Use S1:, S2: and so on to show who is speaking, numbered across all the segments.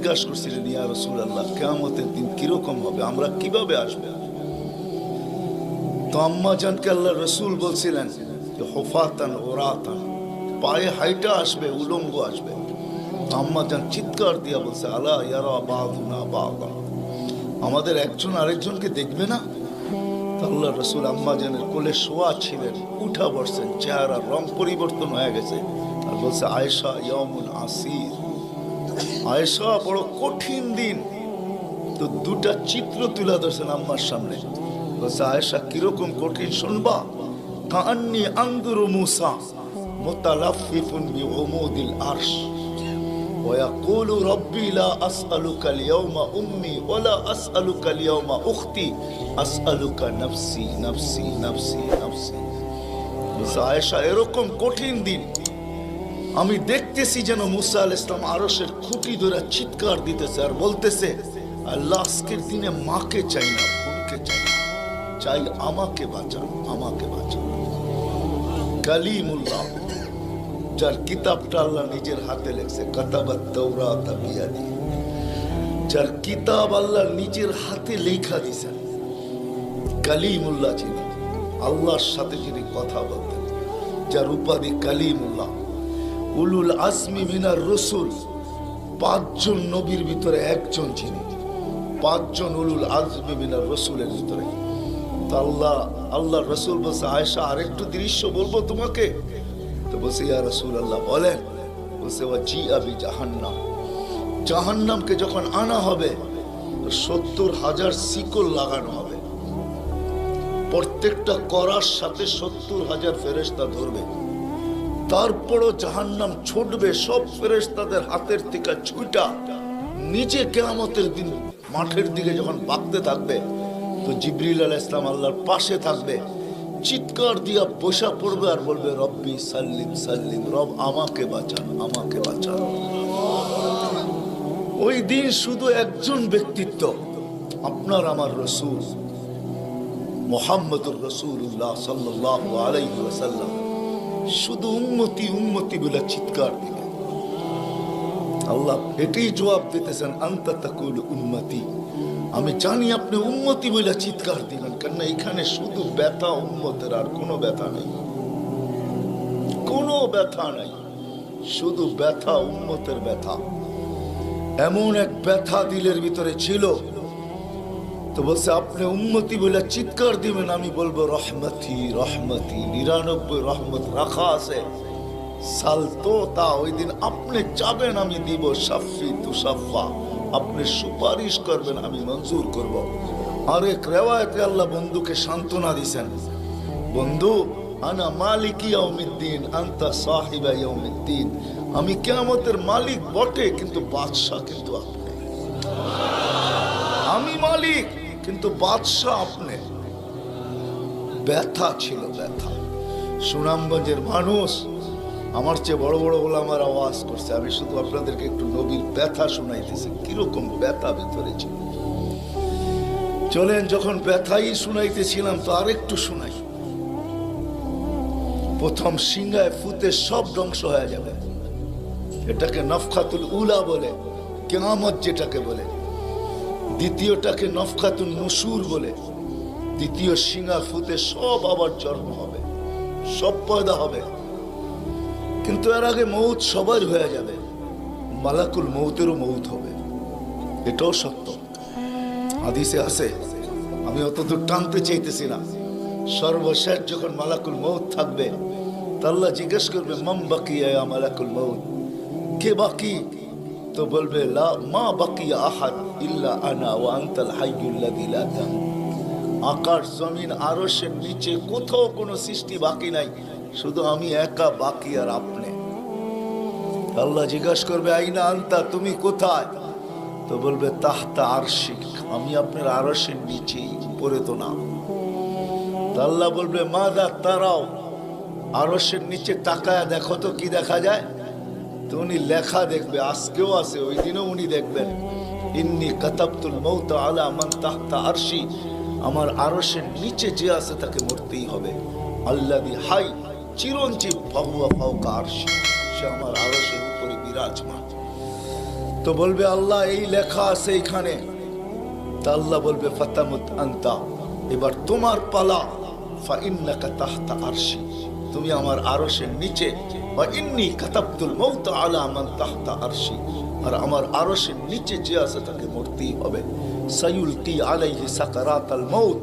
S1: জিজ্ঞাসা করছিলেন, ইয়া রাসূলুল্লাহ, কিয়ামতের দিন কিরকম হবে, আমরা কিভাবে আসবে? তো আম্মা জানকে আল্লাহ রসুল বলছিলেন যে হুফাতান ওরাতান, পায়ে হাইটা আসবে, উলঙ্গ আসবে। আম্মা জান চিৎকার দিয়া বলছে, আলা ইয়ারা বাদুনা বাদা, আমাদের একজন আরেকজনকে দেখবে না? আল্লাহ রসুল আম্মা জানের কোলে শোয়া ছিলেন, উঠা বসছেন, চেহারার রং পরিবর্তন হয়ে গেছে, আর বলছে, আয়েশা ইয়াউমুন আসির, আয়েশা বড় কঠিন দিন। তো দুটা চিত্র তুলে ধরছেন আম্মার সামনে, বলছে, আয়েশা কিরকম কঠিন শুনবা? কান্নি আনদুরু মুসা মুতালাফফিফুন বিউমুদিল আরশ ওয়া ইয়াকুলু রাব্বি লা আসআলুকা আল-ইয়াওমা উম্মি ওয়া লা আসআলুকা আল-ইয়াওমা উখতি আসআলুকা নাফসি নাফসি নাফসি নাফসি। বলছে, আয়েশা এরকম কঠিন দিন আমি দেখতেছি যেন মুসা আলাইহিস সালাম আরশের খুঁটি ধরে চিৎকার দিতেছে আর বলতেছে, আল্লাহ আজকের দিনে মাকে চাই না, বোনকে চাই না, চাই আমাকে বাঁচান, আমাকে বাঁচান। কালিমুল্লাহ, যার কিতাবটা আল্লাহ নিজের হাতে লেখছে, কাতাবাত তাওরাত বিয়াদি, যার কিতাব আল্লাহ নিজের হাতে লেখা দিয়েছেন, কালিমুল্লাহ যিনি, আল্লাহর সাথে যিনি কথা বলতেন, যার উপাধি কালিমুল্লাহ। উলুল আজমি মিনার রসুল, 5 জন নবীর ভিতরে একজন যিনি, 5 জন উলুল আজমি মিনার রসুলের ভিতরে। আল্লাহ রসুল বলছে, আয়েশা আরেকটু দৃশ্য বলবো তোমাকে? তো বলছে, ইয়া রাসূলুল্লাহ বলেন। বলছে, ওয়া জিআ বিজাহান্নাম, জাহান্নামকে যখন আনা হবে 70,000 শিকল লাগানো হবে, প্রত্যেকটা করার সাথে 70,000 ফেরেশতা ধরবে। তারপরও জাহান্নাম ছুটবে, সব ফেরেশতাদের হাতের থেকে ছুটা নিচে কিয়ামতের দিন মাঠের দিকে যখন ভাগতে থাকবে, তো জিবরিল আলাইহিস সালাম আল্লাহর পাশে থাকবে, চিৎকার দিয়া বসা পড়বে আর বলবে, রব্বি সাল্লিম সাল্লিম, রব আমাকে বাঁচান, আমাকে বাঁচান। ওই দিন শুধু একজন ব্যক্তিত্ব, আপনার আমার রসূল মুহাম্মদুর রাসূলুল্লাহ সাল্লাল্লাহু আলাইহি ওয়াসাল্লাম শুধু উম্মতি উম্মতি বলে চিৎকার দিবে। আল্লাহ এটাই জবাব দিতেছেন, আনতা তাকুলু উম্মতি, আমি জানি আপনি উম্মতি বলে চিৎকার দিবেন, কেন এখানে শুধু ব্যথা উম্মতের, আর কোনো ব্যথা নেই, কোনো ব্যথা নাই, শুধু ব্যথা উম্মতের ব্যথা। এমন এক ব্যথা দিলের ভিতরে ছিল, তো বলছে আপনি উম্মতি বলে চিৎকার দিবেন, আমি বলবো রহমতি রহমতি, 99 রহমত রাখা আছে, সালতো তা, ওই দিন আপনি চাবেন আমি দিব, শাফি তুসাফা, আপনি সুপারিশ করবেন আমি মঞ্জুর করব। আরেক রিওয়ায়াতে আল্লাহ বন্ধুকে সান্ত্বনা দিয়েছেন, বন্ধু আনা মালিকি ইয়াউমিদ্দিন আনতা সাহিবা ইয়াউমিদ্দিন, আমি কিয়ামতের মালিক বটে কিন্তু বাদশা কিন্তু আপনি, আমি মালিক কিন্তু বাদশা আপনি। ব্যথা ছিল, ব্যথা। সুনামগঞ্জের মানুষ আমার চেয়ে বড় বড় ওলামার আওয়াজ করছে, আমি শুধু আপনাদেরকে একটু নবীর ব্যথা শুনাইতেছি, কিরকম ব্যথা ভিতরে ছিল। চলেন, যখন ব্যথাই শুনাইতেছিলাম তো আরেকটু শুনাই। প্রথম সিংহায় ফুতে সব ধ্বংস হয়ে যাবে, এটাকে নফখাতুল উলা বলে, কিয়ামত যেটাকে বলে। দ্বিতীয়টাকে নফখাতুন নুশুর বলে, দ্বিতীয় সিংহা ফুতে সব আবার জন্ম হবে, সব পয়দা হবে। কিন্তু এর আগে মৌত সবার হয়ে যাবে, মালাকুল মৌতেরও মৌত হবে, এটাও সত্য, হাদিসে আছে। আমি অতদূর টানতে চাইতেছি না। সর্বশেষ যখন মালাকুল মৌত থাকবে, তা আল্লাহ জিজ্ঞেস করবে, মাম বাকিয়া ইয়া মালাকুল মৌত, কে বাকি? তো বলবে, লা মা বাকিয়া আহাদ ইল্লা আনা ওয়া আনতাল হাইয়ুল লাযী লা তামুত। আকাশ জমিন আরশের নিচে কোথাও কোনো সৃষ্টি বাকি নাই, শুধু আমি একা বাকি আর আপনি। আল্লাহ জিজ্ঞাসা করবে, আইনা আনতা, তুমি কোথায়? তো বলবে, তাহতা আরশিক, আমি আপনার আরশের নিচে, উপরে তো না। আল্লাহ বলবে, মাদা তারাও, আরশের নিচে তাকায় দেখো তো কি দেখা যায়? তো উনি লেখা দেখবে, আজকেও আছে, ওই দিনও উনি দেখবেন, ইন্নী কাতাবতুল মৌত আলা মান তাহতা আরশি, আমার আরশের নিচে যে আছে তাকে মরতেই হবে। আল্লাযী হাই চিরঞ্জীব ফাহুয়া ফাওকা আরশি, সে আমার আরশের উপরে বিরাজমান। তো বলবে আল্লাহ এই লেখা আছে এখানে, তা আল্লাহ বলবে ফাতামুত আনতা, এবার তোমার পালা। ফাইন্নাকা তাহতা আরশি, তুমি আমার আরশের নিচে। ওয়া ইন্নী কাতাবতুল মাউত আলা মান তাহতা আরশি, আর আমার আরশের নিচে যে আছে তাকে মরতেই হবে। সায়ুলকি আলাইহি সাকারাতাল মাউত,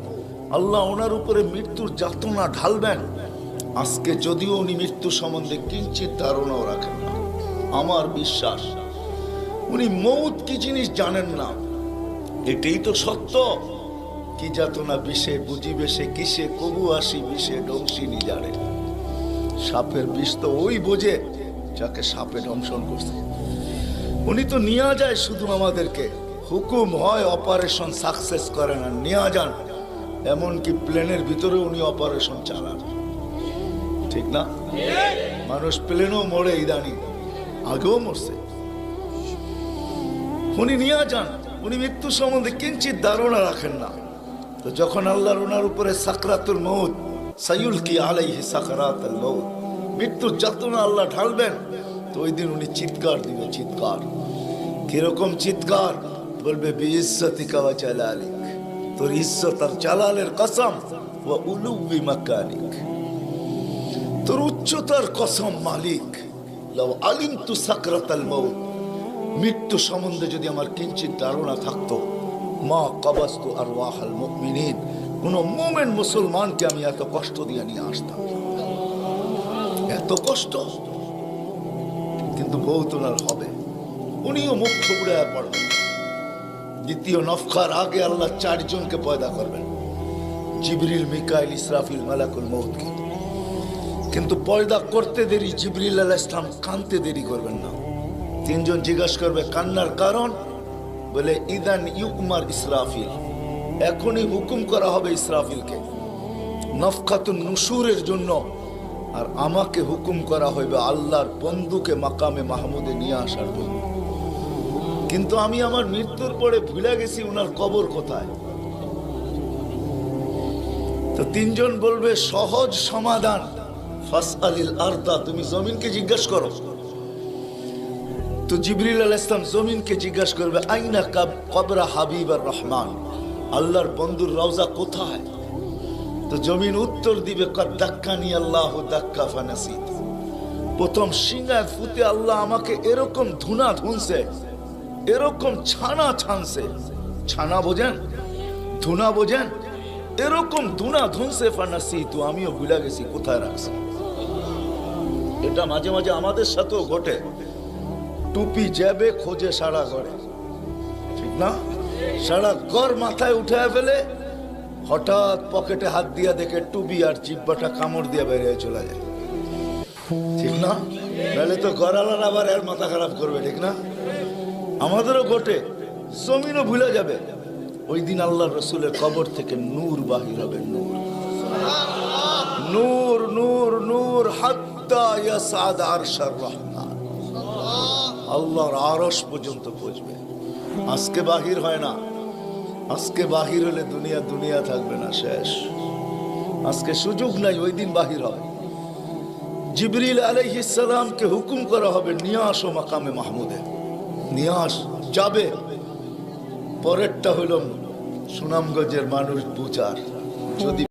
S1: আল্লাহ ওনার উপরে মৃত্যুর যাতনা ঢালবেন। আজকে যদিও উনি মৃত্যু সম্বন্ধে কিঞ্চিত ধারণাও রাখেন না, আমার বিশ্বাস উনি মৌত কি জিনিস জানেন না, এটাই তো সত্য। কি যাতনা বিষে বুঝিবে সে কিসে, কবু আসি বিষে ডংসিনি জানে। সাপের বিষ তো ওই বোঝে যাকে সাপে দংশন করছে। উনি তো নিয়ে যায় শুধু আমাদেরকে, হুকুম হয় অপারেশন সাকসেস করে না, নিয়ে যান। এমনকি প্লেনের ভিতরে উনি অপারেশন চালান, ঠিক না? মানুষ প্লেনও মরে ইদানি, আগেও মরছে। উনি নিয়ে যান, উনি মৃত্যু সম্বন্ধে কিঞ্চিত ধারণা রাখেন না। তো যখন আল্লাহর ওনার উপরে সাকরাতুল মউত, সায়ুলকি আলাইহি সাকরাতুল মউত, মৃত্যুর যাতনা আল্লাহ ঢালবেন, তো ওই দিন উনি চিৎকার দিবে, চিৎকার। কিরকম চিৎকার? বলবে বিইজ্জতিকা ওয়া জালালিক, তোর ইজ্জত আর জালালের কসম, ওয়া উলুবি মাকানিক, তোর উচ্চতার কসম মালিক। লাউ আলিমতু সাকরাতাল মউত, মৃত্যু সম্বন্ধে যদি আমার কিঞ্চিত ধারণা থাকতো, মা কাবাস্তু আরওয়াহাল মুমিনিন, কোন মুমিন মুসলমানকে আমি এত কষ্ট দিয়ে নিয়ে আসতাম, এত কষ্ট। কিন্তু বহুত ওনার হবে, উনিও মুখ থুবড়ায় পড়বেন। দ্বিতীয় নফখার আগে আল্লাহ 4 জনকে পয়দা করবেন, জিবরিল, মিকাইল, ইসরাফিল, মালাকুল মউতকে। কিন্তু পয়দা করতে দেরি, জিবরিল আলাইহিস সালাম কানতে দেরি করবেন না। 3 জন জিজ্ঞাসা করবে কান্নার কারণ, বলে ইদান ইউকমার ইসরাফিল, এখনই হুকুম করা হবে ইসরাফিলকে নফখাতুন নুশুরের জন্য, আর আমাকে হুকুম করা হইবে আল্লাহর বন্ধুকে মাকামে মাহমুদে নিয়ে আসার জন্য। কিন্তু আমি আমার মৃত্যুর পরে ভুলে গেছি উনার কবর কোথায়। তো 3 জন বলবে সহজ সমাধান, ফাসআলিল আরদা, তুমি জমিনকে জিজ্ঞাসা করো। তো জিবরিল আলাইহিস সালাম জমিনকে জিজ্ঞাসা করবে আইনা কবরা হাবিবার রহমান, আল্লাহর বন্ধুর রওজা কোথায়? তো জমিন উত্তর দিবে কদ দাক্কানি আল্লাহু দাক্কা ফানাসিত, প্রথম সিংহায় ফুতে আল্লাহ আমাকে এরকম ধুনা ধুনছে, এরকম ছানা ছানছে। ছানা বোঝেন? ধুনা বোঝেন? এরকম ধুনা ধুনছে ফানাসিত, আমিও ভুলে গেছি কোথায় রাখছি। এটা মাঝে মাঝে আমাদের সাথেও ঘটে। টুপি যাবে খোঁজে সারা ঘরে, ঠিক না? সারা ঘর মাথায় উঠায় ফেলে, হঠাৎ পকেটে হাত দিয়া দেখে টুপি আর জিব্বাটা কামড় দিয়ে বেরিয়ে চলে যায়, ঠিক না? নাহলে তো ঘরালার আবার এর মাথা খারাপ করবে, ঠিক না? আমাদেরও ঘটে, জমিনও ভুলে যাবে। ওই দিন আল্লাহ রসুলের কবর থেকে নূর বাহির হবে, নূর নূর নূর নূর হাত্তা ইয়াসাদ আরশার রহমান, আল্লাহর আরশ পর্যন্ত পৌঁছবে। আজকে বাহির হয় না, আজকে বাহির হলে দুনিয়া দুনিয়া থাকবে না, শেষ। আজকে সুযোগ নাই, ওই দিন বাহির হয়। জিবরিল আলাইহিস সালামকে হুকুম করা হবে নিয়ে আসো মাকামে মাহমুদে, নিয়ে আস, যাবে। পরেরটা হইল সুনামগঞ্জের মানুষ বুচার, যদি